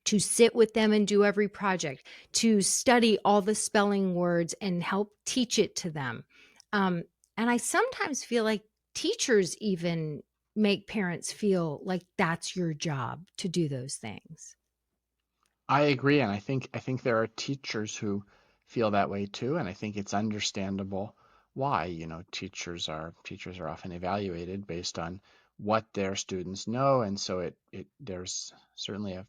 S1: to sit with them and do every project, to study all the spelling words and help teach it to them. Um, and I sometimes feel like teachers even make parents feel like that's your job to do those things.
S2: I agree, and I think there are teachers who feel that way too, and I think it's understandable why. Teachers are often evaluated based on what their students know, and so it there's certainly a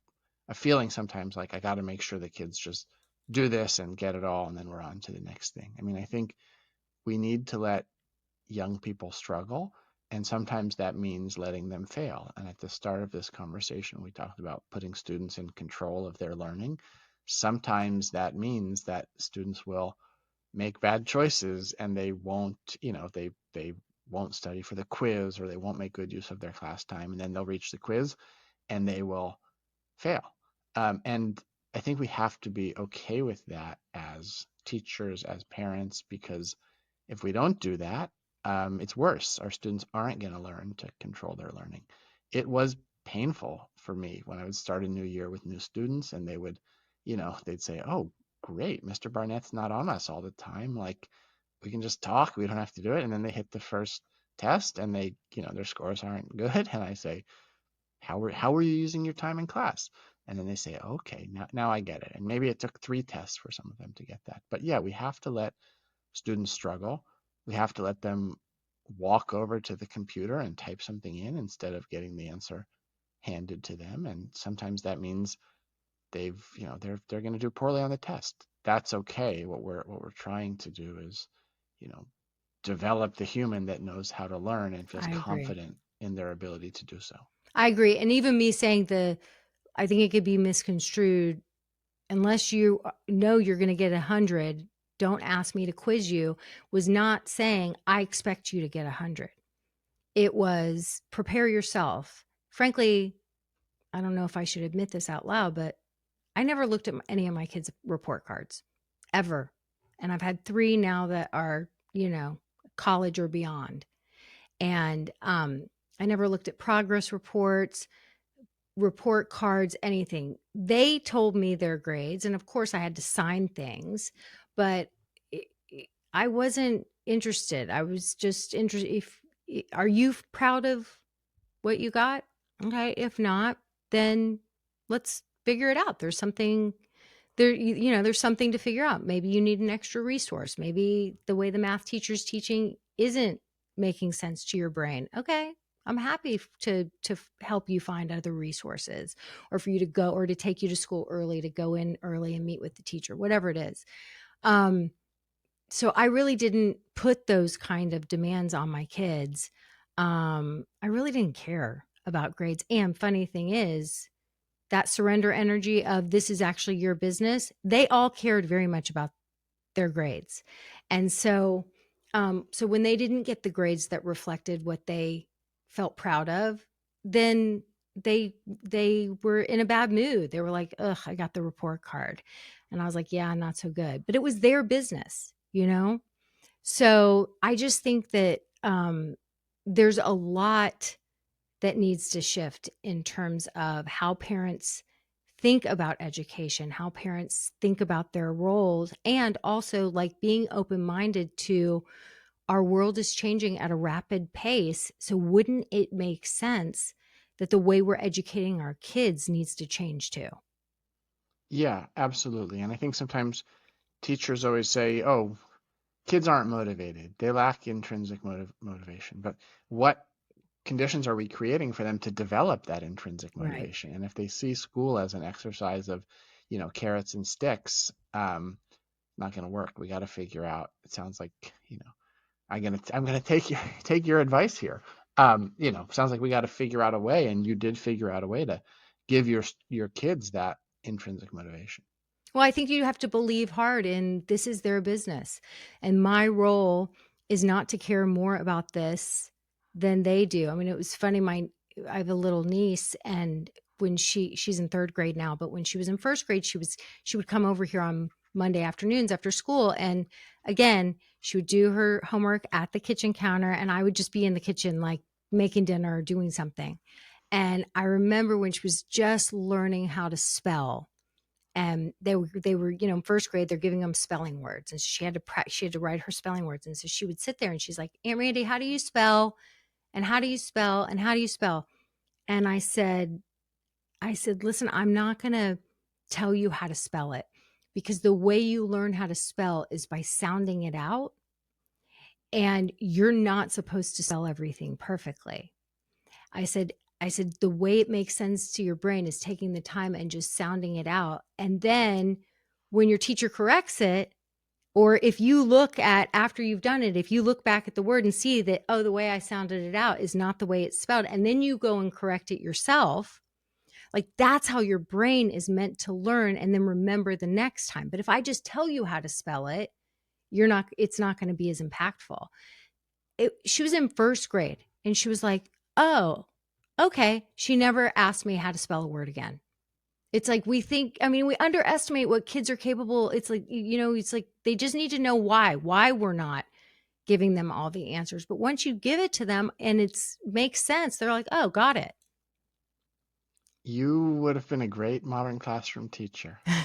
S2: feeling sometimes like I got to make sure the kids just do this and get it all, and then we're on to the next thing. I mean, I think we need to let young people struggle. And sometimes that means letting them fail. And at the start of this conversation, we talked about putting students in control of their learning. Sometimes that means that students will make bad choices and they won't, they won't study for the quiz, or they won't make good use of their class time. And then they'll reach the quiz and they will fail. And I think we have to be okay with that as teachers, as parents, because if we don't do that, it's worse. Our students aren't going to learn to control their learning. It was painful for me when I would start a new year with new students and they'd say, "Oh, great, Mr. Barnett's not on us all the time. Like, we can just talk, we don't have to do it." And then they hit the first test and their scores aren't good. And I say, how were you using your time in class? And then they say, okay, now I get it. And maybe it took 3 tests for some of them to get that. But yeah, we have to let students struggle. We have to let them walk over to the computer and type something in instead of getting the answer handed to them. And sometimes that means they're going to do poorly on the test. That's okay. What we're trying to do is, you know, develop the human that knows how to learn and feels
S1: I agree.
S2: confident in their ability to do so.
S1: I agree. And even me saying I think it could be misconstrued. Unless you know you're going to get 100, don't ask me to quiz you, was not saying I expect you to get 100. It was prepare yourself. Frankly, I don't know if I should admit this out loud, but I never looked at any of my kids' report cards ever. And I've had 3 now that are, college or beyond. And I never looked at progress reports, report cards, anything. They told me their grades. And of course, I had to sign things, but I wasn't interested. I was just interested. Are you proud of what you got? Okay. If not, then let's figure it out. There's something there, there's something to figure out. Maybe you need an extra resource. Maybe the way the math teacher's teaching isn't making sense to your brain. Okay. I'm happy to help you find other resources, or for you to go, or to take you to school early, to go in early and meet with the teacher, whatever it is. Um, so I really didn't put those kind of demands on my kids. I really didn't care about grades. And funny thing is, that surrender energy of this is actually your business, they all cared very much about their grades. And so when they didn't get the grades that reflected what they felt proud of, then they were in a bad mood. They were like, ugh, I got the report card. And I was like, yeah, not so good. But it was their business, you know? So I just think that there's a lot that needs to shift in terms of how parents think about education, how parents think about their roles, and also like being open minded to our world is changing at a rapid pace. So, wouldn't it make sense that the way we're educating our kids needs to change too?
S2: Yeah, absolutely. And I think sometimes teachers always say, "Oh, kids aren't motivated. They lack intrinsic motivation." But what conditions are we creating for them to develop that intrinsic
S1: Right.
S2: motivation? And if they see school as an exercise of, carrots and sticks, not going to work. We got to figure out. It sounds like, I'm gonna take your advice here. Sounds like we got to figure out a way, and you did figure out a way to give your kids that intrinsic motivation.
S1: Well, I think you have to believe hard in this is their business. And my role is not to care more about this than they do. I mean, it was funny. I have a little niece, and when she's in third grade now, but when she was in first grade, she would come over here on Monday afternoons after school. And again, she would do her homework at the kitchen counter, and I would just be in the kitchen, like making dinner or doing something. And I remember when she was just learning how to spell, and they were in first grade, they're giving them spelling words, and she had to write her spelling words. And so she would sit there and she's like, Aunt Randy, how do you spell, and how do you spell, and how do you spell? And I said, listen, I'm not going to tell you how to spell it, because the way you learn how to spell is by sounding it out, and you're not supposed to spell everything perfectly. I said, the way it makes sense to your brain is taking the time and just sounding it out. And then when your teacher corrects it, or if you look at after you've done it, if you look back at the word and see that, oh, the way I sounded it out is not the way it's spelled, and then you go and correct it yourself, like that's how your brain is meant to learn and then remember the next time. But if I just tell you how to spell it, it's not going to be as impactful. She was in first grade and she was like, oh, okay. She never asked me how to spell a word again. It's like we underestimate what kids are capable. It's like, it's like they just need to know why we're not giving them all the answers. But once you give it to them and makes sense, they're like, oh, got it.
S2: You would have been a great modern classroom teacher.
S1: I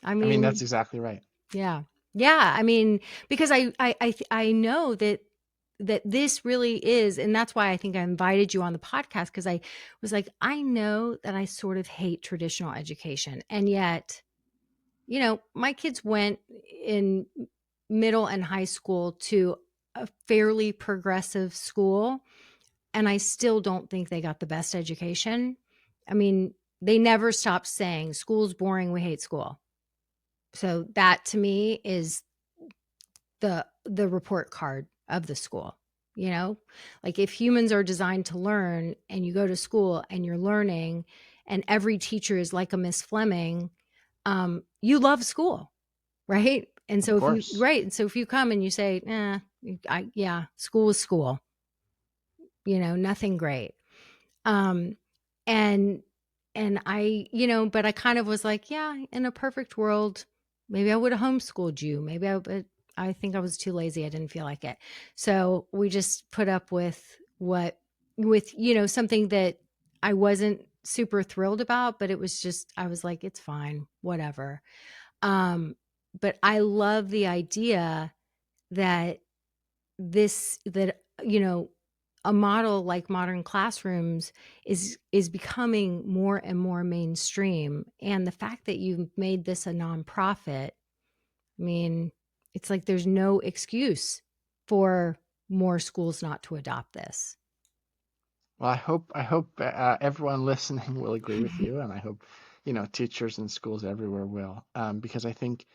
S2: I mean, that's
S1: mean,
S2: exactly right.
S1: yeah. Yeah. I mean, because I know that this really is, and that's why I think I invited you on the podcast, because I was like, I know that I sort of hate traditional education. And yet, my kids went in middle and high school to a fairly progressive school, and I still don't think they got the best education. I mean, they never stopped saying school's boring, we hate school. So that to me is the report card of the school. Like if humans are designed to learn and you go to school and you're learning, and every teacher is like a Miss Fleming, you love school, right? And
S2: Of
S1: so
S2: course.
S1: if you come and you say, school is school, nothing great. Um, and but I kind of was like, yeah, in a perfect world, maybe I would have homeschooled you. But I think I was too lazy. I didn't feel like it. So we just put up with something that I wasn't super thrilled about, but it was just, I was like, it's fine, whatever. Um, but I love the idea that a model like modern classrooms is becoming more and more mainstream. And the fact that you've made this a nonprofit, I mean, it's like there's no excuse for more schools not to adopt this.
S2: Well, I hope everyone listening will agree with you, and I hope teachers and schools everywhere will, because I think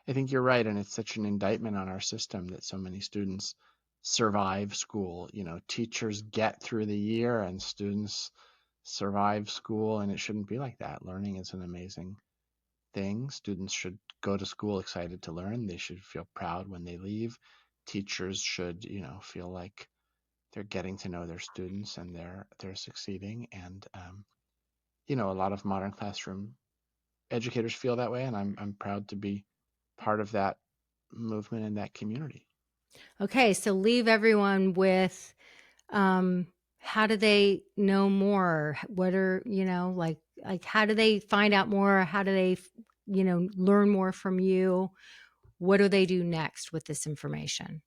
S2: you're right, and it's such an indictment on our system that so many students survive school. Teachers get through the year, and students survive school, and it shouldn't be like that. Learning is an amazing thing. Students should go to school excited to learn. They should feel proud when they leave. Teachers should, feel like they're getting to know their students and they're succeeding. And a lot of modern classroom educators feel that way, and I'm proud to be part of that movement and that community.
S1: Okay, so leave everyone with, um, how do they know more? What are, like how do they find out more? How do they, learn more from you? What do they do next with this information?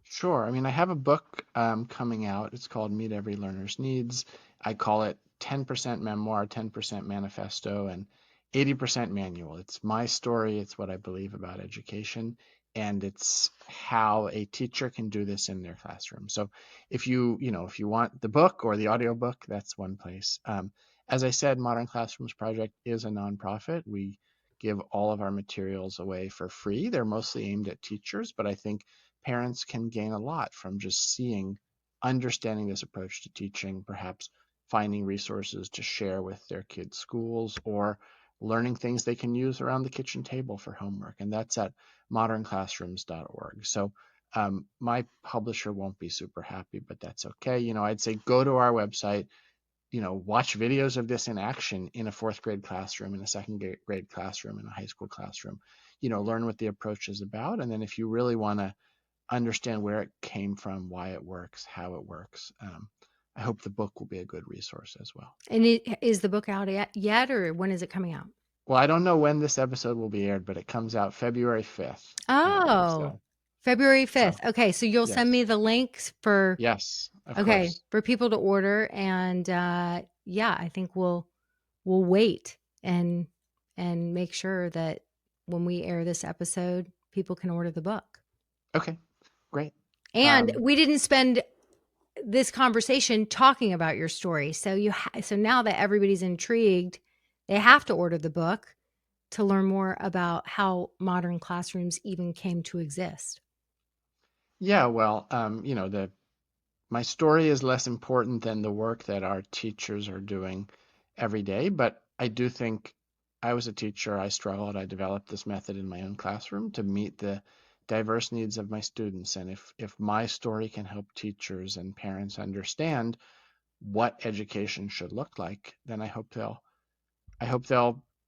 S2: Sure. I mean, I have a book coming out. It's called Meet Every Learner's Needs. I call it 10% memoir, 10% manifesto, and 80% manual. It's my story. It's what I believe about education. and it's how a teacher can do this in their classroom. So if you want the book or the audiobook, that's one place. As I said, Modern Classrooms Project is a nonprofit. We give all of our materials away for free. They're mostly aimed at teachers, but I think parents can gain a lot from just understanding this approach to teaching, perhaps finding resources to share with their kids' schools, or learning things they can use around the kitchen table for homework. And that's at modernclassrooms.org. So my publisher won't be super happy, but that's okay. I'd say go to our website, watch videos of this in action in a fourth grade classroom, in a second grade classroom, in a high school classroom, learn what the approach is about. And then if you really want to understand where it came from, why it works, how it works, I hope the book will be a good resource as well.
S1: And is the book out yet, or when is it coming out?
S2: Well, I don't know when this episode will be aired, but it comes out February 5th.
S1: Oh, February 5th. Okay, so you'll send me
S2: Yes.
S1: the links for
S2: Yes, of course.
S1: for people to order, and I think we'll wait and make sure that when we air this episode, people can order the book.
S2: Okay, great.
S1: And we didn't spend this conversation talking about your story. So so now that everybody's intrigued, they have to order the book to learn more about how modern classrooms even came to exist.
S2: Yeah, well, my story is less important than the work that our teachers are doing every day, but I do think I was a teacher. I struggled. I developed this method in my own classroom to meet the diverse needs of my students. And if my story can help teachers and parents understand what education should look like, then I hope they'll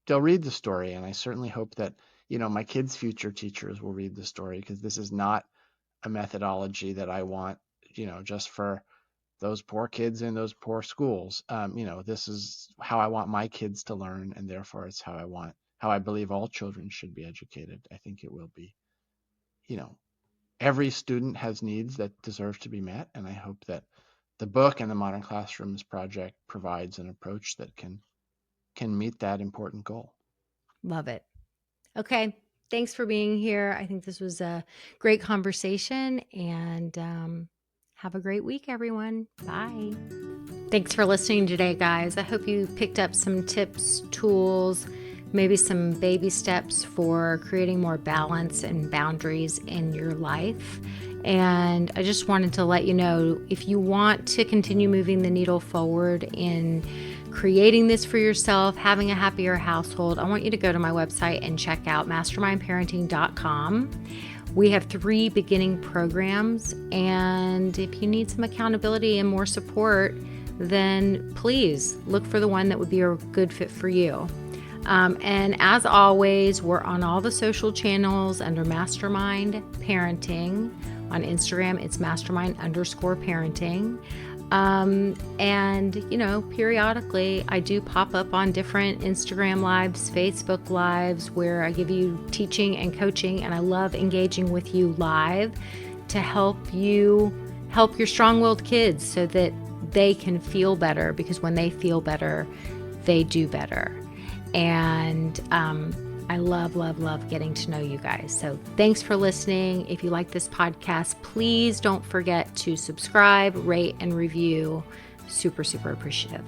S2: read the story. And I certainly hope that, my kids' future teachers will read the story, because this is not a methodology that I want, just for those poor kids in those poor schools. This is how I want my kids to learn, and therefore it's how I believe all children should be educated. I think it will be, every student has needs that deserve to be met, and I hope that the book and the Modern Classrooms Project provides an approach that can meet that important goal.
S1: Love it. Okay. Thanks for being here. I think this was a great conversation, and have a great week, everyone. Bye. Thanks for listening today, guys. I hope you picked up some tips, tools, maybe some baby steps for creating more balance and boundaries in your life. And I just wanted to let you know, if you want to continue moving the needle forward in creating this for yourself, having a happier household, I want you to go to my website and check out mastermindparenting.com. We have 3 beginning programs, and if you need some accountability and more support, then please look for the one that would be a good fit for you. And as always, we're on all the social channels under Mastermind Parenting. On Instagram, it's mastermind_parenting. And, periodically I do pop up on different Instagram lives, Facebook lives, where I give you teaching and coaching, and I love engaging with you live to help you help your strong-willed kids so that they can feel better, because when they feel better, they do better. And I love, love, love getting to know you guys. So thanks for listening. If you like this podcast, please don't forget to subscribe, rate, and review. Super, super appreciative.